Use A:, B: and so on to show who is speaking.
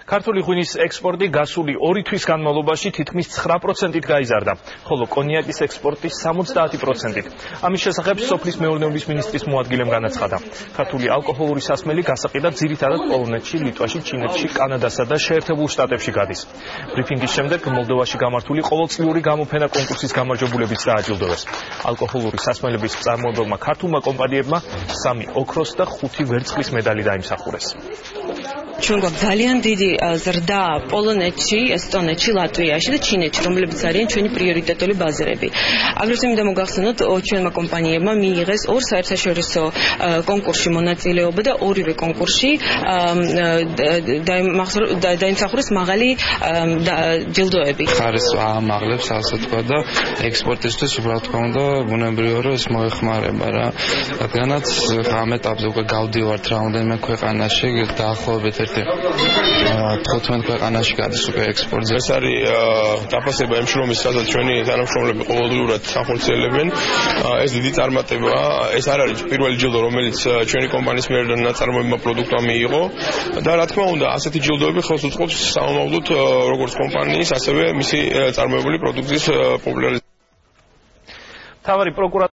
A: ქართული ღვინის ექსპორტი გასული 2 თვის განმავლობაში თითქმის 9%-ით გაიზარდა, ხოლო კონიაკის ექსპორტი 70%-ით. ამის შესახებ სოფლის მეურნეობის მინისტრის მოადგილემ განაცხადა. ქართული ალკოჰოლური სასმელი გასაყიდად ძირითადად პოლონეთში, ლიტვაში, ჩინეთში, კანადასა და შეერთებულ შტატებში გადის. ბრიფინგის შემდეგ მოლდოვაში გამართული ყოველწლიური გამოფენა კონკურსის გამარჯვებულებიც დააჯილდოვეს. ალკოჰოლური სასმელების მწარმოებელმა ქართულმა კომპანიებმა 3 ოქროს და 5 ვერცხლის медали დაიმსახურეს.
B: ჩვენ გვაქვს ძალიან დიდი ზრდა პოლონეთში, ესტონეთში, ლატვიაში და ჩინეთში, რომლებიც არიან ჩვენი პრიორიტეტული ბაზრები. აგრეთვე მინდა მოგახსენოთ, ჩვენმა კომპანიებმა მიიღეს 2 საერთაშორისო კონკურსში მონაწილეობა და ორივე კონკურსში დაიმსახურეს მაღალი ჯილდოები.
C: ხარისხს ამაღლებს, ასე თქვა და ექსპორტისთვის უბრალოდ თქმა უნდა ბუნებრივია რომ ეს მოეხმარება რა. რადგანაც ამ ეტაპზე უკვე გავდივართ რამდენიმე ქვეყანაში, დაახლოებით 15 ქვეყანაში გადის უკვე ექსპორტზე.
D: ეს არის დაფასება იმ შრომის, სადაც ჩვენი თანამშრომლები ყოველდღიურად სახორციელებენ. ეს დიდი წარმატებაა. ეს არ არის პირველი ჯილდო, რომელიც ჩვენი კომპანიის მიერ ნაწარმოებმა პროდუქტმა მიიღო და რა თქმა უნდა, ასეთი ჯილდოები ხელს უწყობს სამომავლოდ როგორც კომპანიის, ასევე მისი წარმოებული პროდუქციის პოპულარიზაციას.
A: მთავარი პროკურატურის